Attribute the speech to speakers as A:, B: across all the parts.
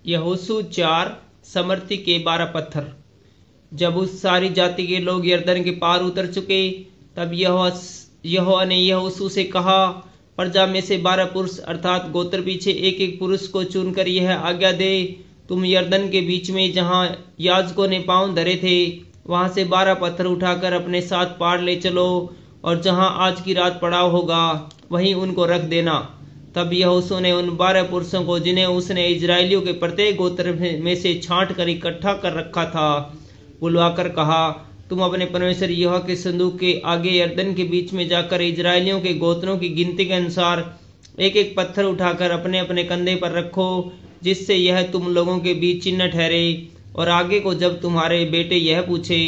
A: यहोशू 4 समर्थी के 12 पत्थर। जब उस सारी जाति के लोग यरदन के पार उतर चुके, तब यहोवा ने यहोशू से कहा, प्रजा में से 12 पुरुष अर्थात गोत्र पीछे एक एक पुरुष को चुनकर यह आज्ञा दे, तुम यरदन के बीच में जहां याजकों ने पांव धरे थे वहां से 12 पत्थर उठाकर अपने साथ पार ले चलो, और जहां आज की रात पड़ाव होगा वहीं उनको रख देना। तब यहोशू ने उन 12 पुरुषों को, जिन्हें उसने इजरायलियों के प्रत्येक गोत्र में से छांट कर इकट्ठा कर रखा था, बुलवाकर कहा, तुम अपने परमेश्वर यहोवा के संदूक के आगे यरदन के बीच में जाकर इजरायलियों के गोत्रों की गिनती के अनुसार एक एक पत्थर उठाकर अपने अपने कंधे पर रखो, जिससे यह तुम लोगों के बीच चिन्ह ठहरे। और आगे को जब तुम्हारे बेटे यह पूछे,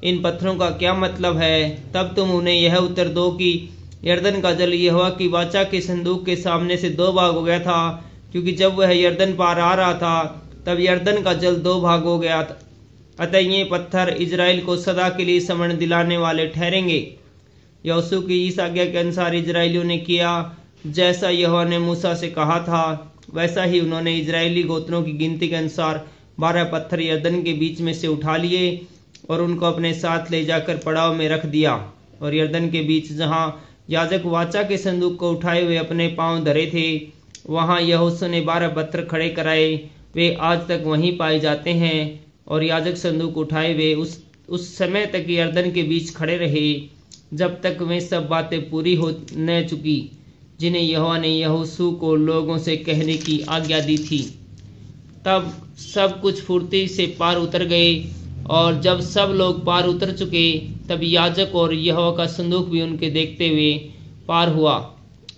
A: इन पत्थरों का क्या मतलब है, तब तुम उन्हें यह उत्तर दो कि यरदन का जल यहोवा की वाचा के संदूक के सामने से 2 भाग हो गया था, क्योंकि जब वह यरदन पार आ रहा था तब यरदन का जल 2 भाग हो गया था। अतः ये पत्थर इजराइल को सदा के लिए समझ दिलाने वाले ठहरेंगे। यहोशू की इस आज्ञा के अनुसार इजराइलियों ने किया, जैसा यहोवा ने मूसा से कहा था, वैसा ही उन्होंने इजरायली गोत्रों की गिनती के अनुसार 12 पत्थर यरदन के बीच में से उठा लिए और उनको अपने साथ ले जाकर पड़ाव में रख दिया। और यरदन के बीच जहां याजक वाचा के संदूक को उठाए हुए अपने पांव धरे थे, वहां यहोशू ने 12 पत्थर खड़े कराए। वे आज तक वहीं पाए जाते हैं, और याजक संदूक उठाए हुए उस समय तक यरदन के बीच खड़े रहे जब तक वे सब बातें पूरी हो न चुकी जिन्हें यहोवा ने यहोशू को लोगों से कहने की आज्ञा दी थी। तब सब कुछ फुर्ती से पार उतर गए, और जब सब लोग पार उतर चुके, तब याजक और यहोवा का संदूक भी उनके देखते हुए पार हुआ।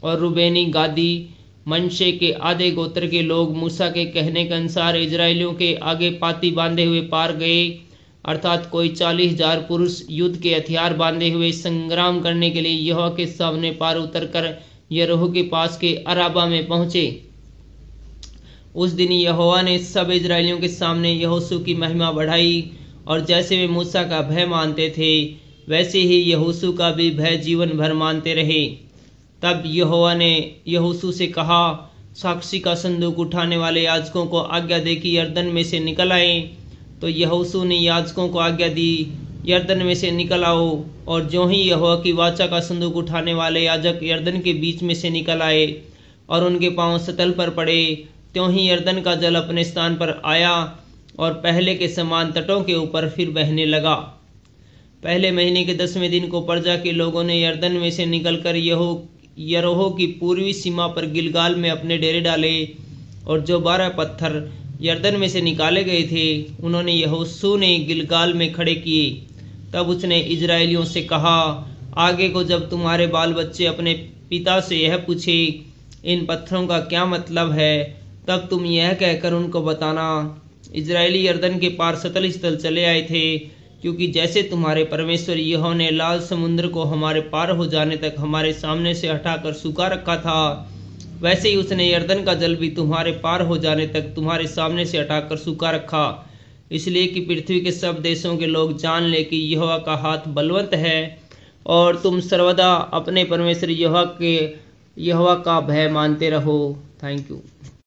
A: और रूबेनी, गादी, मनशे के आधे गोत्र के लोग मूसा के कहने के अनुसार इजरायलियों के आगे पाती बांधे हुए पार गए, अर्थात कोई 40,000 पुरुष युद्ध के हथियार बांधे हुए संग्राम करने के लिए यहोवा के सामने पार उतरकर यरीहो के पास के अराबा में पहुंचे। उस दिन यहोवा ने सब इजरायलियों के सामने यहोशू की महिमा बढ़ाई, और जैसे वे मूसा का भय मानते थे वैसे ही यहोशू का भी भय जीवन भर मानते रहे। तब यहोवा ने यहोशू से कहा, साक्षी का संदूक उठाने वाले याजकों को आज्ञा दे कि यरदन में से निकल आए। तो यहोशू ने याजकों को आज्ञा दी, यरदन में से निकल आओ। और जो ही यहोवा की वाचा का संदूक उठाने वाले याजक यरदन के बीच में से निकल आए और उनके पांव सतल पर पड़े, त्यों ही यरदन का जल अपने स्थान पर आया और पहले के समान तटों के ऊपर फिर बहने लगा। पहले महीने के 10वें दिन को प्रजा के लोगों ने यरदन में से निकलकर यरीहो की पूर्वी सीमा पर गिलगाल में अपने डेरे डाले, और जो 12 पत्थर यरदन में से निकाले गए थे उन्होंने यहोशू ने गिलगाल में खड़े किए। तब उसने इजरायलियों से कहा, आगे को जब तुम्हारे बाल बच्चे अपने पिता से यह पूछे, इन पत्थरों का क्या मतलब है, तब तुम यह कहकर उनको बताना, इजरायली यरदन के पार सतल स्थल चले आए थे, क्योंकि जैसे तुम्हारे परमेश्वर यहोवा ने लाल समुद्र को हमारे पार हो जाने तक हमारे सामने से हटाकर सूखा रखा था, वैसे ही उसने यरदन का जल भी तुम्हारे पार हो जाने तक तुम्हारे सामने से हटाकर सूखा रखा, इसलिए कि पृथ्वी के सब देशों के लोग जान ले कि यहोवा का हाथ बलवंत है, और तुम सर्वदा अपने परमेश्वर यहोवा का भय मानते रहो। Thank you.